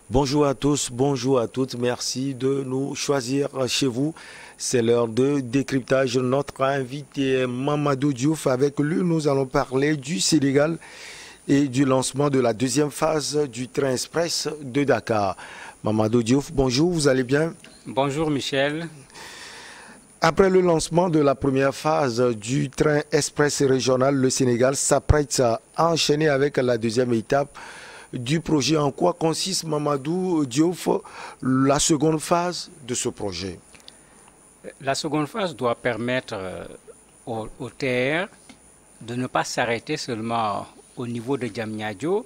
Bonjour à tous, bonjour à toutes. Merci de nous choisir chez vous. C'est l'heure de décryptage. Notre invité est Mamadou Diouf. Avec lui, nous allons parler du Sénégal et du lancement de la deuxième phase du train express de Dakar. Mamadou Diouf, bonjour, vous allez bien? Bonjour Michel. Après le lancement de la première phase du train express régional, le Sénégal s'apprête à enchaîner avec la deuxième étape du projet. En quoi consiste, Mamadou Diouf, la seconde phase de ce projet? La seconde phase doit permettre au TR de ne pas s'arrêter seulement au niveau de Diamniadio.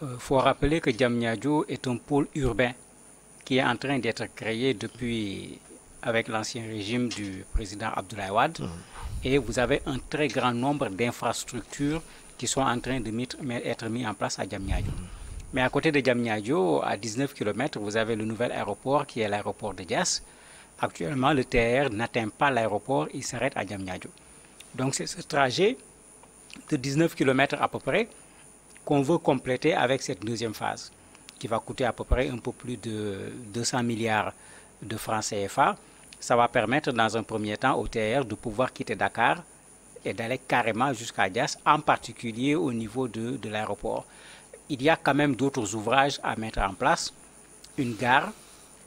Il faut rappeler que Diamniadio est un pôle urbain qui est en train d'être créé depuis, avec l'ancien régime du président Abdoulaye Wade. Et vous avez un très grand nombre d'infrastructures qui sont en train d'être mis en place à Diamniadio. Mais à côté de Diamniadio, à 19 km, vous avez le nouvel aéroport qui est l'aéroport de Diass. Actuellement, le TR n'atteint pas l'aéroport, il s'arrête à Diamniadio. Donc c'est ce trajet de 19 km à peu près qu'on veut compléter avec cette deuxième phase, qui va coûter à peu près un peu plus de 200 milliards de francs CFA. Ça va permettre dans un premier temps au TR de pouvoir quitter Dakar et d'aller carrément jusqu'à Diass, en particulier au niveau de l'aéroport. Il y a quand même d'autres ouvrages à mettre en place, une gare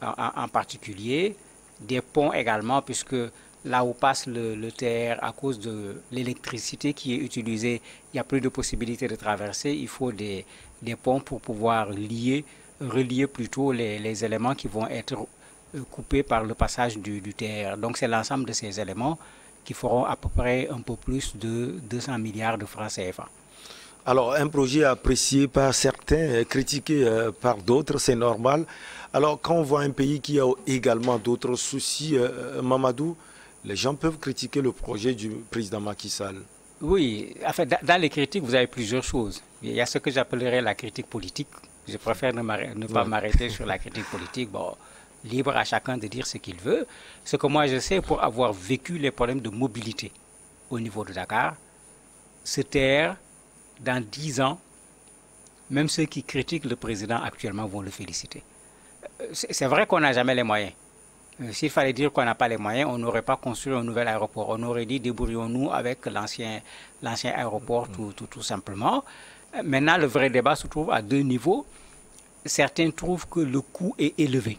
en particulier, des ponts également, puisque là où passe le TR, à cause de l'électricité qui est utilisée, il n'y a plus de possibilité de traverser. Il faut des ponts pour pouvoir relier plutôt les éléments qui vont être coupés par le passage du TR. Donc c'est l'ensemble de ces éléments qui feront à peu près un peu plus de 200 milliards de francs CFA. Alors, un projet apprécié par certains, critiqué par d'autres, c'est normal. Alors, quand on voit un pays qui a également d'autres soucis, Mamadou, les gens peuvent critiquer le projet du président Macky Sall. Oui, en fait, dans les critiques, vous avez plusieurs choses. Il y a ce que j'appellerais la critique politique. Je préfère ne pas m'arrêter sur la critique politique. Bon, libre à chacun de dire ce qu'il veut. Ce que moi je sais, pour avoir vécu les problèmes de mobilité au niveau de Dakar, se taire dans 10 ans, même ceux qui critiquent le président actuellement vont le féliciter. C'est vrai qu'on n'a jamais les moyens. S'il fallait dire qu'on n'a pas les moyens, on n'aurait pas construit un nouvel aéroport. On aurait dit débrouillons-nous avec l'ancien aéroport tout simplement. Maintenant, le vrai débat se trouve à deux niveaux. Certains trouvent que le coût est élevé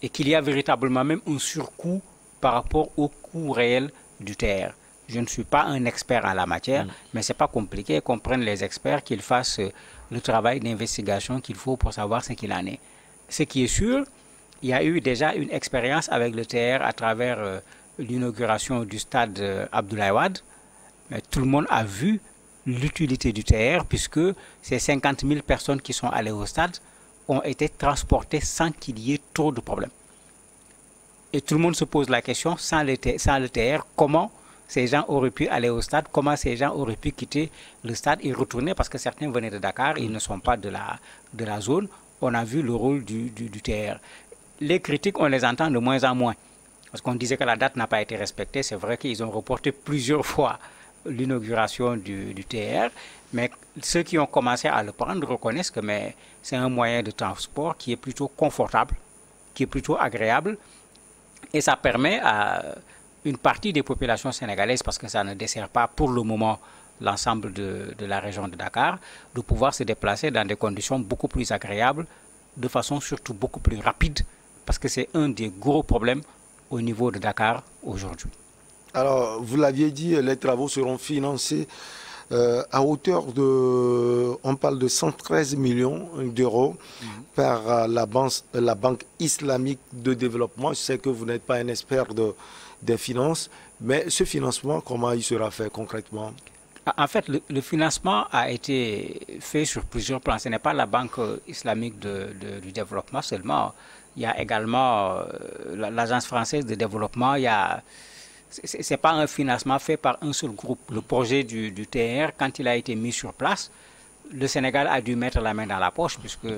et qu'il y a véritablement même un surcoût par rapport au coût réel du TR. Je ne suis pas un expert en la matière, mais ce n'est pas compliqué. Qu'on prenne les experts, qu'ils fassent le travail d'investigation qu'il faut pour savoir ce qu'il en est. Ce qui est sûr, il y a eu déjà une expérience avec le TR à travers l'inauguration du stade Abdoulaye Wade. Mais tout le monde a vu l'utilité du TR puisque ces 50 000 personnes qui sont allées au stade ont été transportées sans qu'il y ait trop de problèmes. Et tout le monde se pose la question, sans le TR, comment ces gens auraient pu aller au stade, comment ces gens auraient pu quitter le stade et retourner, parce que certains venaient de Dakar, ils ne sont pas de la zone. On a vu le rôle du TR. Les critiques, on les entend de moins en moins. Parce qu'on disait que la date n'a pas été respectée. C'est vrai qu'ils ont reporté plusieurs fois l'inauguration du TR. Mais ceux qui ont commencé à le prendre reconnaissent que c'est un moyen de transport qui est plutôt confortable, qui est plutôt agréable. Et ça permet à une partie des populations sénégalaises, parce que ça ne dessert pas pour le moment l'ensemble de la région de Dakar, de pouvoir se déplacer dans des conditions beaucoup plus agréables, de façon surtout beaucoup plus rapide, parce que c'est un des gros problèmes au niveau de Dakar aujourd'hui. Alors, vous l'aviez dit, les travaux seront financés à hauteur de, on parle de 113 millions d'euros par la Banque islamique de développement. Je sais que vous n'êtes pas un expert des finances, mais ce financement, comment il sera fait concrètement? En fait, le financement a été fait sur plusieurs plans. Ce n'est pas la Banque islamique du développement seulement. Il y a également l'Agence française de développement. Ce n'est pas un financement fait par un seul groupe. Le projet du TR, quand il a été mis sur place, le Sénégal a dû mettre la main dans la poche puisqu'ils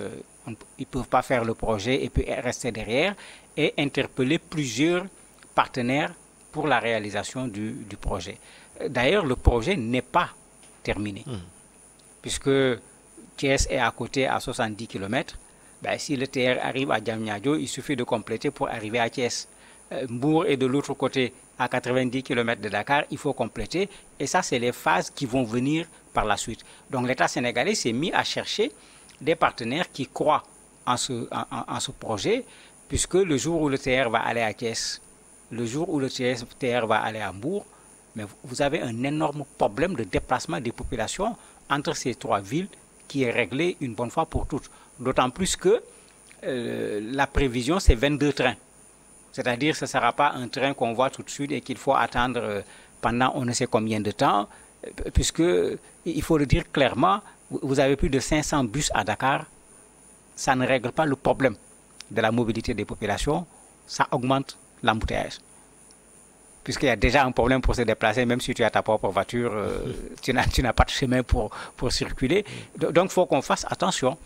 ne peuvent pas faire le projet et puis rester derrière et interpeller plusieurs partenaires pour la réalisation du projet. D'ailleurs, le projet n'est pas terminé puisque Thiès est à côté à 70 km. Ben, si le TER arrive à Diamniadio, il suffit de compléter pour arriver à Thiès. Mbour est de l'autre côté à 90 km de Dakar, il faut compléter. Et ça, c'est les phases qui vont venir par la suite. Donc l'État sénégalais s'est mis à chercher des partenaires qui croient en ce projet, puisque le jour où le TER va aller à Thiès, le jour où le TER va aller à Mbour, mais vous avez un énorme problème de déplacement des populations entre ces trois villes qui est réglé une bonne fois pour toutes. D'autant plus que la prévision, c'est 22 trains. C'est-à-dire que ce ne sera pas un train qu'on voit tout de suite et qu'il faut attendre pendant on ne sait combien de temps, puisque, il faut le dire clairement, vous avez plus de 500 bus à Dakar. Ça ne règle pas le problème de la mobilité des populations, ça augmente l'embouteillage. Puisqu'il y a déjà un problème pour se déplacer, même si tu as ta propre voiture, tu n'as pas de chemin pour circuler. Donc, il faut qu'on fasse attention.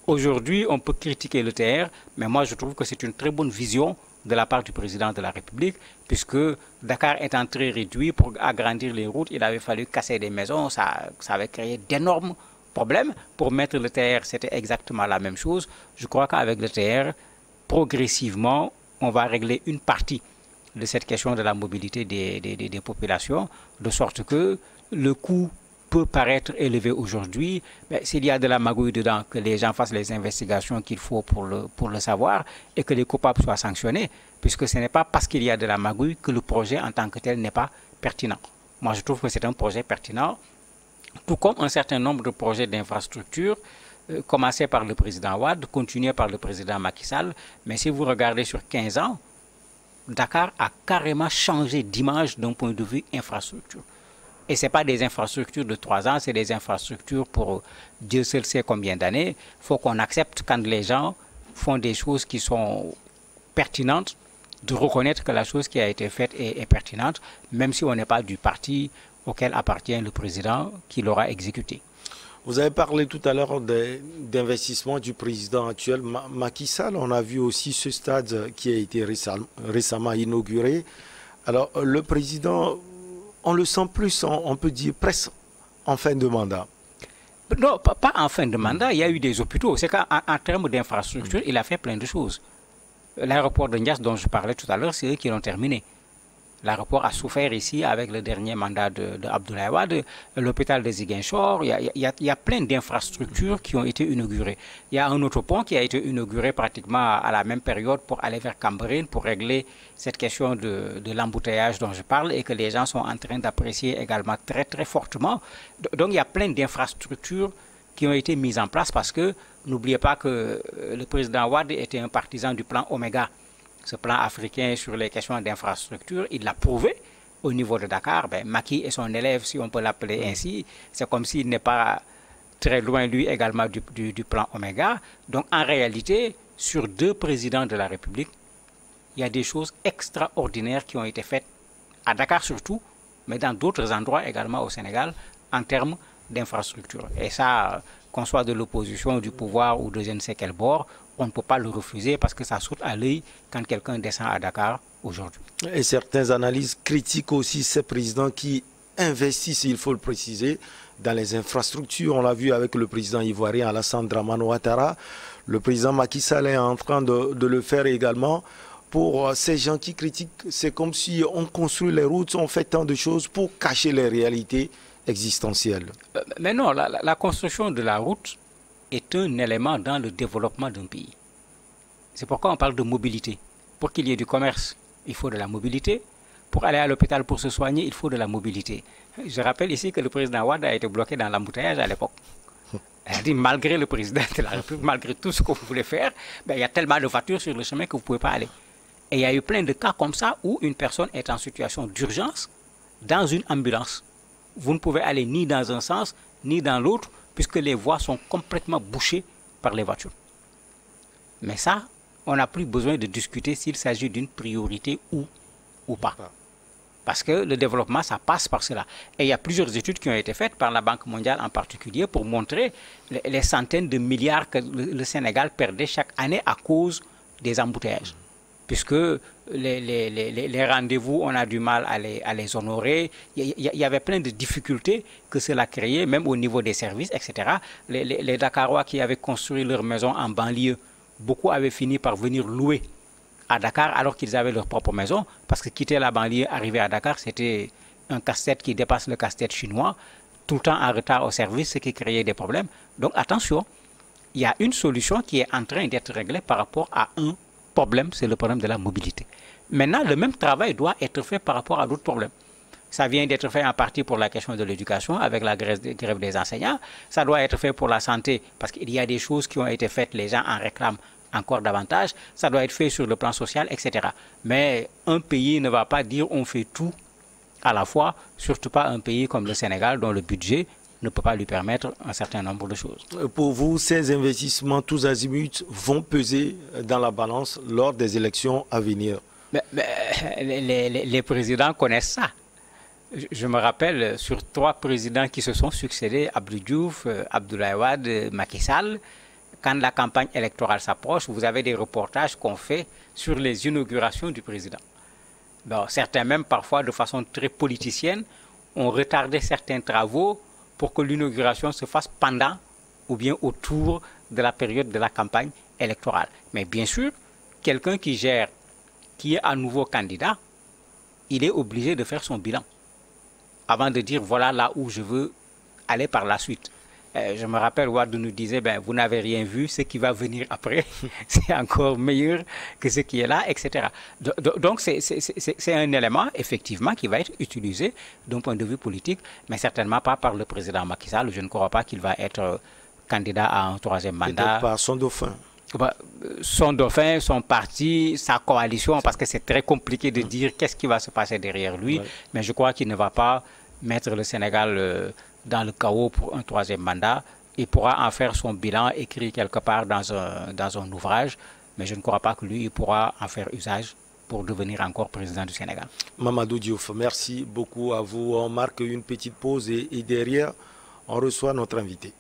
Aujourd'hui, on peut critiquer le TR, mais moi, je trouve que c'est une très bonne vision de la part du président de la République, puisque Dakar étant très réduit, pour agrandir les routes, il avait fallu casser des maisons, ça avait créé d'énormes problèmes. Pour mettre le TR, c'était exactement la même chose. Je crois qu'avec le TR, progressivement, on va régler une partie de cette question de la mobilité des populations, de sorte que le coût peut paraître élevé aujourd'hui, mais s'il y a de la magouille dedans, que les gens fassent les investigations qu'il faut pour le savoir et que les coupables soient sanctionnés, puisque ce n'est pas parce qu'il y a de la magouille que le projet en tant que tel n'est pas pertinent. Moi, je trouve que c'est un projet pertinent, tout comme un certain nombre de projets d'infrastructure, commencés par le président Wade, continués par le président Macky Sall, mais si vous regardez sur 15 ans, Dakar a carrément changé d'image d'un point de vue infrastructure. Et ce n'est pas des infrastructures de 3 ans, c'est des infrastructures pour Dieu seul sait combien d'années. Il faut qu'on accepte quand les gens font des choses qui sont pertinentes, de reconnaître que la chose qui a été faite est pertinente, même si on n'est pas du parti auquel appartient le président qui l'aura exécuté. Vous avez parlé tout à l'heure d'investissement du président actuel Macky Sall. On a vu aussi ce stade qui a été récemment inauguré. Alors, le président, on le sent plus, on peut dire presque en fin de mandat. Non, pas en fin de mandat. Il y a eu des hôpitaux. C'est qu'en termes d'infrastructure, il a fait plein de choses. L'aéroport de Niasse dont je parlais tout à l'heure, c'est eux qui l'ont terminé. L'aéroport a souffert ici avec le dernier mandat de Abdoulaye Wade, l'hôpital de Ziguinchor. Il y a plein d'infrastructures qui ont été inaugurées. Il y a un autre pont qui a été inauguré pratiquement à la même période pour aller vers Cambérène, pour régler cette question de l'embouteillage dont je parle et que les gens sont en train d'apprécier également très très fortement. Donc il y a plein d'infrastructures qui ont été mises en place parce que n'oubliez pas que le président Wade était un partisan du plan Oméga. Ce plan africain sur les questions d'infrastructure, il l'a prouvé au niveau de Dakar. Ben, Macky est son élève, si on peut l'appeler ainsi. C'est comme s'il n'est pas très loin, lui, également du plan Oméga. Donc, en réalité, sur 2 présidents de la République, il y a des choses extraordinaires qui ont été faites, à Dakar surtout, mais dans d'autres endroits également au Sénégal, en termes d'infrastructure. Et ça, qu'on soit de l'opposition, du pouvoir ou de je ne sais quel bord, on ne peut pas le refuser parce que ça saute à l'œil quand quelqu'un descend à Dakar aujourd'hui. Et certaines analyses critiquent aussi ces présidents qui investissent, il faut le préciser, dans les infrastructures. On l'a vu avec le président ivoirien Alassane Dramane Ouattara. Le président Macky Sall est en train de le faire également. Pour ces gens qui critiquent, c'est comme si on construit les routes, on fait tant de choses pour cacher les réalités existentielles. Mais non, la construction de la route est un élément dans le développement d'un pays. C'est pourquoi on parle de mobilité. Pour qu'il y ait du commerce, il faut de la mobilité. Pour aller à l'hôpital pour se soigner, il faut de la mobilité. Je rappelle ici que le président Wade a été bloqué dans l'embouteillage à l'époque. Elle a dit, malgré le président de la République, malgré tout ce que vous voulez faire, ben, il y a tellement de voitures sur le chemin que vous ne pouvez pas aller. Et il y a eu plein de cas comme ça où une personne est en situation d'urgence dans une ambulance. Vous ne pouvez aller ni dans un sens, ni dans l'autre, puisque les voies sont complètement bouchées par les voitures. Mais ça, on n'a plus besoin de discuter s'il s'agit d'une priorité ou pas. Parce que le développement, ça passe par cela. Et il y a plusieurs études qui ont été faites par la Banque mondiale en particulier pour montrer les centaines de milliards que le Sénégal perdait chaque année à cause des embouteillages. puisque les rendez-vous, on a du mal à les honorer. Il y avait plein de difficultés que cela créait, même au niveau des services, etc. Les Dakarois qui avaient construit leur maison en banlieue, beaucoup avaient fini par venir louer à Dakar alors qu'ils avaient leur propre maison, parce que quitter la banlieue, arriver à Dakar, c'était un casse-tête qui dépasse le casse-tête chinois, tout le temps en retard au service, ce qui créait des problèmes. Donc attention, il y a une solution qui est en train d'être réglée par rapport à un problème, c'est le problème de la mobilité. Maintenant, le même travail doit être fait par rapport à d'autres problèmes. Ça vient d'être fait en partie pour la question de l'éducation, avec la grève des enseignants. Ça doit être fait pour la santé, parce qu'il y a des choses qui ont été faites, les gens en réclament encore davantage. Ça doit être fait sur le plan social, etc. Mais un pays ne va pas dire on fait tout à la fois, surtout pas un pays comme le Sénégal, dont le budget ne peut pas lui permettre un certain nombre de choses. Pour vous, ces investissements tous azimuts vont peser dans la balance lors des élections à venir? Les présidents connaissent ça. Je me rappelle, sur 3 présidents qui se sont succédés, Abdou Diouf, Abdoulaye Wade, Macky Sall, quand la campagne électorale s'approche, vous avez des reportages qu'on fait sur les inaugurations du président. Bon, certains même, parfois, de façon très politicienne, ont retardé certains travaux pour que l'inauguration se fasse pendant ou bien autour de la période de la campagne électorale. Mais bien sûr, quelqu'un qui gère, qui est à nouveau candidat, il est obligé de faire son bilan avant de dire voilà là où je veux aller par la suite. Je me rappelle, Wade nous disait, vous n'avez rien vu, ce qui va venir après, c'est encore meilleur que ce qui est là, etc. Donc c'est un élément, effectivement, qui va être utilisé d'un point de vue politique, mais certainement pas par le président Macky Sall. Je ne crois pas qu'il va être candidat à un 3e mandat. Peut-être par son dauphin. Son dauphin, son parti, sa coalition, parce que c'est très compliqué de dire qu'est-ce qui va se passer derrière lui, mais je crois qu'il ne va pas mettre le Sénégal dans le chaos pour un 3e mandat. Il pourra en faire son bilan écrit quelque part dans un ouvrage, mais je ne crois pas que lui, il pourra en faire usage pour devenir encore président du Sénégal. Mamadou Diouf, merci beaucoup à vous. On marque une petite pause et derrière, on reçoit notre invité.